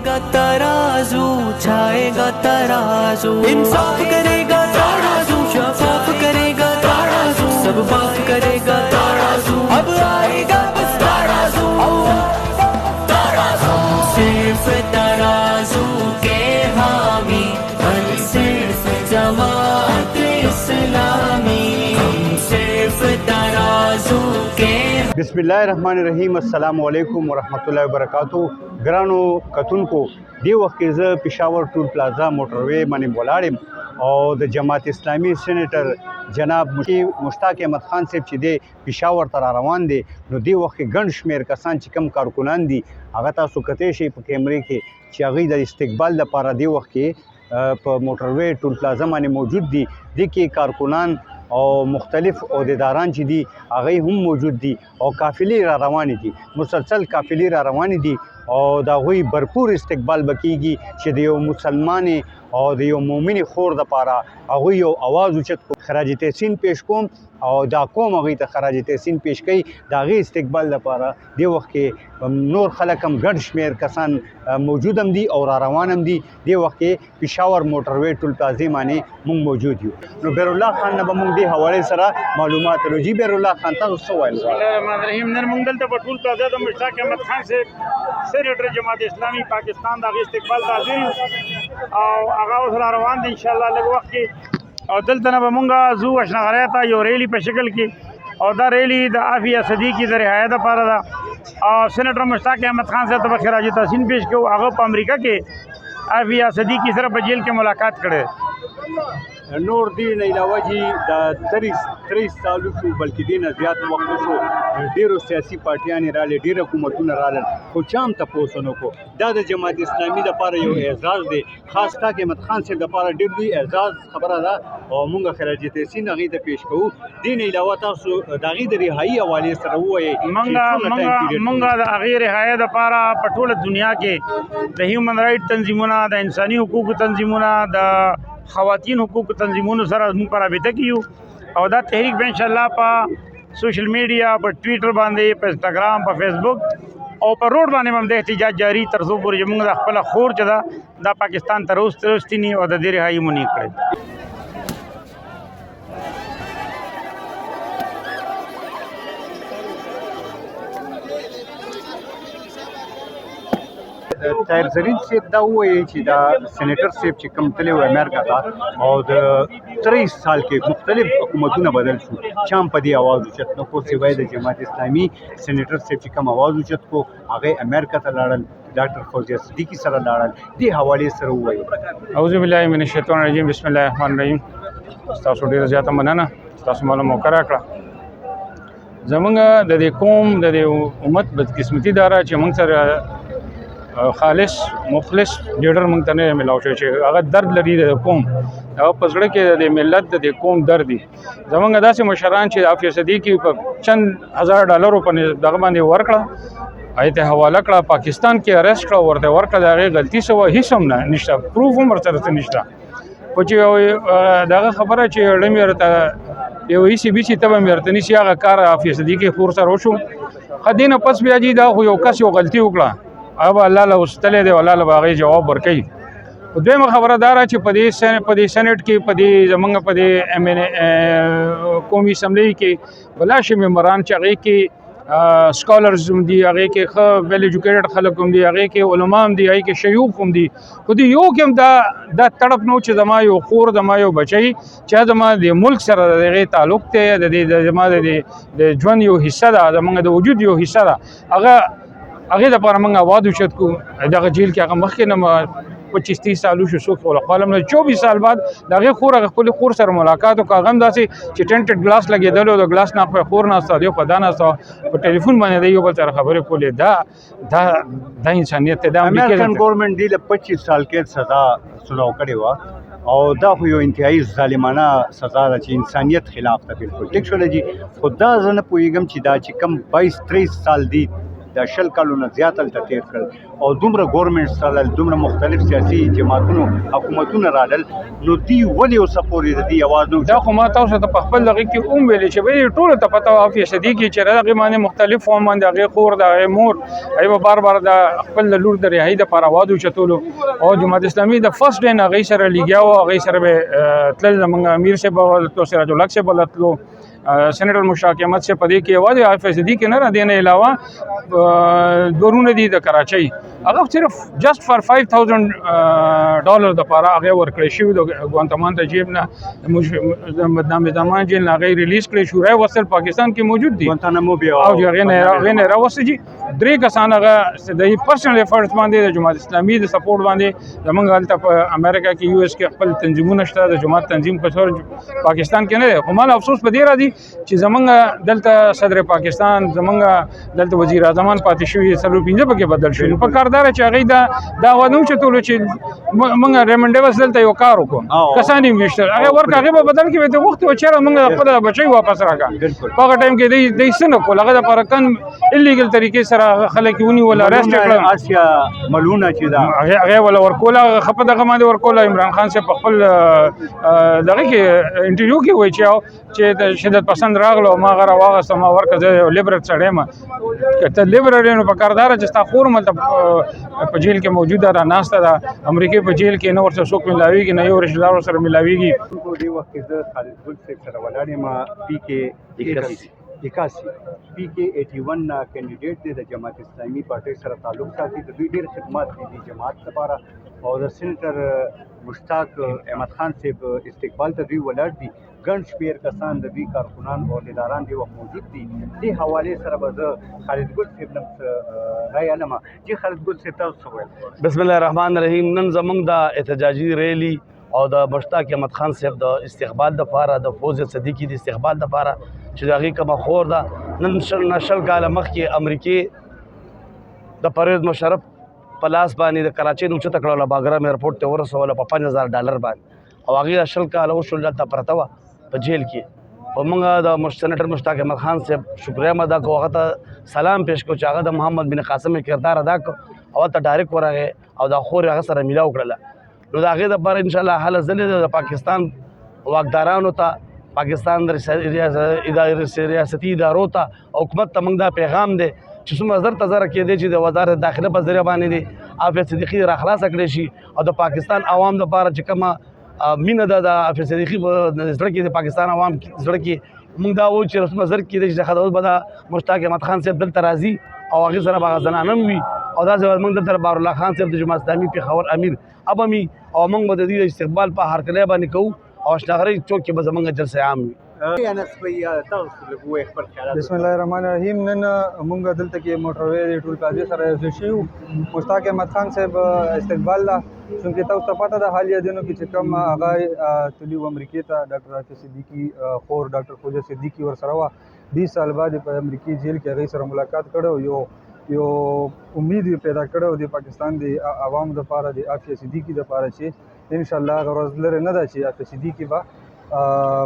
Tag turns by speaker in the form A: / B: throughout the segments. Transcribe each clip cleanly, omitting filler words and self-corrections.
A: करेगा तराजू, छाएगा तराजू, इंसाफ करेगा तराजू, शफाफ करेगा तराजू, सब माफ करेगा तराजू, अब आएगा बस तराजू, सिर्फ तराजू के हामी, सिर्फ जमात इस्लामी, सिर्फ तराजू के।
B: बिस्मिल्लाहिर्रहमानिर्रहीम। अस्सलामु अलैकुम वरहमतुल्लाहि वबरकातुहू। ګرانو کتونکو دی وخت کې زه پېښور ټول پلازا موټروي باندې ولاړ یم او د جماعت اسلامي سېنیټر جناب مشتاق احمد خان صاحب چې دی پېښور ته را روان دی، نو دی وخت کې ګڼ شمېر کسان چې کم کارکنان دي هغه تاسو کتی شئ په کیمرې کې چې هغوی د استقبال دپاره دی وخت کې په موټروي ټول پلازا باندې موجود دي. دې کې کارکنان او مختلف عہدیداران چې دي هغوی هم موجود دي او قافلې را روانې دي، مسلسل قافلې را روانې دي او د هغوی بھرپور استقبال به کېږي چې د یو مسلمانې او د یو مؤمنې خور دپاره هغوی یو اواز اوچت کو. خراج تحسین پیش کوم او دا قوم هغوی ته خراج تحسین پیش کوي د هغې استقبال دپاره. دې وخت کې نور خلک هم ګډ شمېر کسان موجود هم دي او را روان هم دي. دې وخت کې پېښور موټروي ټول پلازې باندې موږ موجود یو. نو بیرالله خان نه به موږ دې حوالې سره معلومات لرو. جی بیرالله خان تاسو څه ویل؟
C: بسم الله الرحمن الرحیم. نن موږ دلته په ټول پلازا د مشتاق احمد خان صاحب سېنیټر جماعت اسلامي پاکستان د هغې استقبال ته حاضر یو او هغه اوس را روان دي انشاءالله لږ وخت کې. او دلته نه به مونږ ځو اشنغرۍ ته یو ریلي په شکل کې، او دا ریلي د عافیه صدیقي د رهایه دپاره ده او سېنیټر مشتاق احمد خان صاحب ته به خراج تحسین پیش کوو. هغه په امریکا کې عافیه صدیقي سره په جیل کې ملاقات کړی.
B: نور دې نه علاوه چې دا 30 سالو شو بلکې دې نه زیات وخت شو، ډېرو سیاسي پارټیانې راغلې، ډېر حکومتونه راغلل، خو چا هم تپوس ونه کړو. دا د جماعت اسلامي دپاره یو اعزاز دی، خاص مشتاق احمد خان صاحب دپاره ډېر لوی اعزاز خبره ده او موږ خراج تحسین هغې ته پیش کوو. دې نه علاوه تاسو د هغې د رهایي حوالې سره ووایئ.
C: مونږ د هغې رهایه دپاره په ټوله دنیا کې د هیومن رایټ تنظیمونه، د انساني حقوقو تنظیمونه، د خواتین حقوقو تنظیمونو سره موږ په رابطه کې یو او دا تحریک به انشاءالله په سوشل میډیا، په ټویټر باندې، په انسټاګرام، په فیسبوک او په روډ باندې هم د احتجاج جاري تر څو پورې چې موږ د خپله خور چې ده دا پاکستان ته راوستیني او د دې رهایي مو نه کړی.
B: طاهر زرین صاحب دا ووایي چې دا سېنیټر صاحب چې کوم تللی و امریکا ته او د 30 سال کې مختلف حکومتونه بدل شو، چا هم په دې اواز اوچت نه کړو سوای د جماعت اسلامي سېنیټر صاحب چې کوم اواز اوچت کړو هغې امریکا ته لاړل، ډاکټر فوزیه صدیقي سره لاړل. دې حوالې سره ووایي.
C: اعوذ بالله من الشیطان الرجیم. بسم الله الرحمن الرحیم. تاسو ډېره زیاته مننه، تاسو ماله موقع راکړه. زمونږ د دې قوم د دې امت بدقسمتي دا ده چې موږ سره خالص مخلص لیډر موږ ته نه ملاو شوی چې هغه درد لري د قوم، هغه په زړه کې د ملت د قوم درد دی. زمونږ داسې مشران چې عافیه صدیقي په چند هزار ډالرو په دغه باندې ورکړه، هغې ته حواله کړه، پاکستان کې اریسټ کړه، ورته ورکړه، د هغې غلطي څه وه هېڅ هم نشته، پروف هم ورسره څه نشته. خو چې دغه خبره چې ړه مې ورته یو ایسي بیسي ته به مې ورته نیسي، هغه کار عافیه صدیقي خور سره وشو. ښه دې نه پس بیا جي دا خو یو کس یو غلطي وکړه، هغه به الله له وستلی دی او الله له به هغې جواب ورکوي. دویمه خبره دا ده چې په دې سېنیټ کې په دې زمونږ په دې قومي اسمبلۍ کې بلا شي ممبران چې هغې کې سکالرز هم دي، هغې کې ښه ویل ایجوکیټډ خلک هم دي، هغې کې علما هم دي، هغې کې شیوخ هم دي. خو دې یو کې هم دا تړپ نه و چې زما یو خور، زما یو بچی چې زما د ملک سره د هغې تعلق دی، زما د ژوند یو حصه ده، زمونږ د وجود یو حصه ده، هغې دپاره موږ اواز اوچت کړو. دغه جیل کې هغه مخکې نه 25-30 سالو شو، څوک خپله نه 24 سال بعد د هغې خور هغه خپلې خور سره ملاقات وکړو. هغه هم داسې چې ټینټډ ګلاس لګېدلی و، د ګلاس نه په خور ناسته، یو په دا ناسته، په ټلیفون باندې د یو بل سره خبرې کولې. دا انسانیت دی. دا
B: امریکن ګورنمنټ دې له 25 سال قید سزا سلو کړې وه او دا خو یو انتهایی ظالمانه سزا ده چې انسانیت خلاف ده. بالکل ټیک شوله جي. خو دا زه نه پوهېږم چې دا چې کم 22-23 سال دي د 20 کلونو زیات هلته تېر کړل او دومره ګورنمنټس رالل، دومره مختلف سیاسي جماعتونو حکومتونه رالل، نو دوی ولې اوسه پورې د دې اواز نه
C: دا خو ما تاسو ته په خپل دغه کې هم ویلې چې به ټولو ته پته وه فیصدي کې چې هغې باندې مختلف قوم باندې هغې خور د هغې مور هغې به بار بار د خپل لور د رهایي دپاره اواز اوچتولو او جماعت اسلامي د فرسټ ډے نه هغې سره لګیا وو، هغې سره به تلل، زمونږ امیر صاحب به تلو، سراج الحق صاحب به تلو، سینیټر مشتاق احمد صاحب په دې کې یوازې فیصدي کې نه را دې نه علاوه دورونه دي د کراچۍ هغه صرف جسٹ فار $5,000 دپاره هغې ورکړی شوي د ګوانتمان د جیب نه د نظامان جیل نه هغې ریلیز کړی شو، راوستل پاکستان کې موجود دي
B: ګوانتانامو بیا
C: او هغې نه راوستل جي 3 کسان هغه د پرسنل ایفرټس باندې د جماعت اسلامي د سپورټ باندې زمونږ هلته په امریکا کې US کې خپل تنظیمونه شته، د جماعت تنظیم په تور پاکستان کې نه دی. خو مال افسوس په دې راځي چې زمونږ دلته صدر پاکستان، زمونږ دلته وزیر اعظم پاتې شوي 4-5 پکې بدل شوي. په کاردار چې هغې دا وانه وچتولو چې مونږ ریمنډ ډیوس دلته یو کار وکړو، کسان یې ویشتل، هغې ورکړه، هغې به بدل کړي، د وخت چېرې مونږ خپل بچی واپس راکړه. په هغه ټایم کې دوی څه نه کول، هغه دپاره کن الیګل طریقې سره خلک یې ونیول، اریسټ یې کړل،
B: آسیا ملونه چې دا
C: هغې وله ورکوله، هغه په دغه باندې ورکوله. عمران خان صاحب په خپل دغه کې انټرویو کې وایي چې د شدت پسند راغلو، ما هغه راواغسته، ما ورکړه، زه یو لیبرل سړی یم. که ته لیبرل یې نو په کارداره چې ستا خور هم هلته په جیل کې موجوده ده، ناسته ده، امریکې په جیل کې نه ورسره څوک ملاویږي، نه یو رشته دار ورسره ملاویږي.
B: دې وخت کې زه خالد ګل صاحب سره ولاړ یم، PK 81 PK 81 کینډیډیټ دی، د جماعت اسلامي پارټۍ سره تعلق ساتي، د دوی ډېر خدمات دي جماعت لپاره او د سینیټر مشتاق احمد خان صاحب استقبال ته دوی ولاړ دي. ګڼ شمېر کسان د دوی کارکنان او عہدیداران دې وخت موجود دي. دې حوالې سره به زه خالد ګل صاحب نه څه رایه علم چې خالد ګل صاحب تاسو څه ویل؟
D: بسم الله الرحمن الرحیم. نن زمونږ د احتجاجي ریلی او د مشتاق احمد خان صاحب د استقبال دپاره، د فوزیه صدیقي د استقبال دپاره چې د هغې کومه خور ده، نن 20 کاله مخکې امریکې د پرویز مشرف په لاس باندې د کراچۍ نه اوچته کړله، باګرام ایرپورټ ته ورسوله په $5,000 باندې، او هغې 20 کاله وشول دلته پرته وه په جیل کې. او موږ د سینیټر مشتاق احمد خان صاحب شکریه ادا کوو، هغه ته سلام پیش کړو چې هغه د محمد بن قاسم کردار ادا کړو او هلته ډایرکټ ورغی او دا خور هغه سره میلاو کړله. نو د هغې دپاره انشاءالله هله ځلې د پاکستان واکدارانو ته، پاکستان ریاستي ادارو ته، حکومت ته موږ دا پیغام دی چې څومره زر کېدی چې د وزارت داخله په ذریعه باندې دی حافظ صدیقي راخلاصه کړی شي، او د پاکستان عوام دپاره چې کومه مینه ده د حافظ صدیقي زړه کې، د پاکستان عوام زړه کې، موږ دا وایو چې څومره زر کېدی چې اوس به د مشتاق احمد خان صاحب دلته راځي او هغې سره به هغه زنانه هم وي، او داسې موږ دلته بارالله خان صاحب د جماعت اسلامي پېښور امیر اب هم وي، او موږ به د دوی د استقبال په هرکلی باندې کوو او اشنغرۍ چوک کې به زمونږ جلسه عام وي.
E: بسم الله الرحمن الرحیم. نن مونږ دلته کې موټروې ټول پلازې سره یو ځای شوي. مشتاق احمد خان صاحب استقبال ده، چونکې تاسو ته پته ده حالیه دنو کې چې کوم هغه تلي و امریکې ته، ډاکټر حافظ صدیقي خور ډاکټر فوزیه صدیقي ورسره وه. 20 سال بعد په امریکې جیل کې هغې سره ملاقات کړی، یو امید پیدا کړی د پاکستان د عوامو دپاره، د حافظ صدیقي دپاره چې انشاءالله هغه ورځ لرې نه ده چې حافظ صدیقي به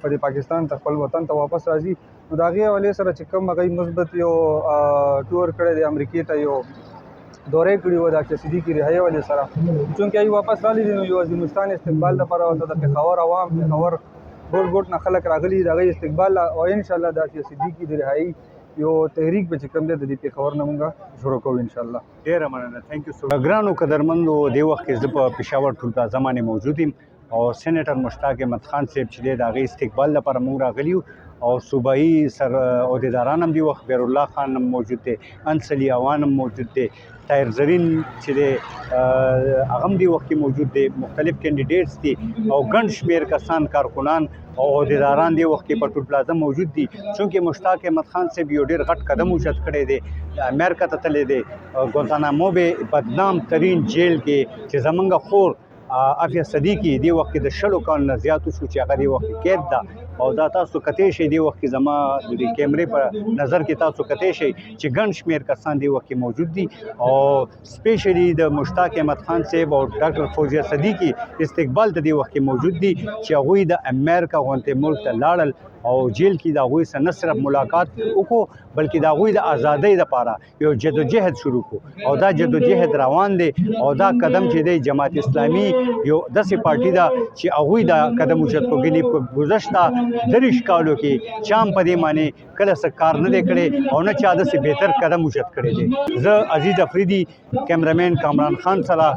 E: په د پاکستان ته خپل وطن ته واپس راځي. نو د هغې حوالې سره چې کوم هغوی مثبت یو ټور کړی دی، امریکې ته یو دورې کړي وه د حافظ صدیقي رهایي حوالې سره، چونکې هغوی واپس راغلي دي، نو یو عظیمالشان استقبال دپاره ورته د پېښور عوام، پېښور ګوټ نه خلک راغلي دي، د هغوی استقبال او انشاءالله د حافظ صدیقي د رهایي یو تحریک به چې کوم دی د دې پېښور نه مونږ شروع کوو انشاءالله.
B: ډېره مننه، تھینک یو سو. ګرانو قدرمندو، دې وخت کې زه په پېښور ټول پلازه باندې موجود یم او سینیټر مشتاق احمد خان صاحب چې دی د هغې استقبال لپاره موږ راغلي یو، او صوبایي سر عہدیداران هم دې وخت بیرالله خان هم موجود دی، انسلي اوان هم موجود دی، طاهر زرین چې دی هغه هم دې وخت کې موجود دی، مختلف کینډیډیټس دي او ګڼ شمېر کسان، کارکنان او عہدیداران دې وخت کې په ټول پلازه موجود دي. چونکې مشتاق احمد خان صاحب یو ډېر غټ قدم اوچت کړی دی، امریکا ته تللی دی، ګوانتانامو بې بدنام ترین جیل کې چې زمونږ خور حافظ صدیقي دې وخت کې د 20 کالو نه زیات وشو چې هغه دې وخت کې قید ده، او دا تاسو کتی شئ دې وخت کې زما د دې کیمرې په نظر کې تاسو کتی شئ چې ګڼ شمېر کسان دې وخت کې موجود دي، او سپیشلی د مشتاق احمد خان صاحب او ډاکټر فوزیه صدیقي استقبال ته دې وخت کې موجود دي چې هغوی د امریکا غونتې ملک ته لاړل او جیل کې د هغوی سره نه صرف ملاقات وکړو بلکې د هغوی د ازادۍ دپاره یو جدوجهد شروع کړو او دا جدوجهد روان دی او دا قدم چې دی جماعت اسلامي یو داسې پارټي ده چې هغوی دا قدم اوچت کړو ګنې په ګذشته 30 کالو کې چا هم په دې معنی کله څه کار نه دی کړی او نه چا داسې بهتر قدم اوچت کړی دی. زه عزیز افریدي کیمرامین کامران خان سره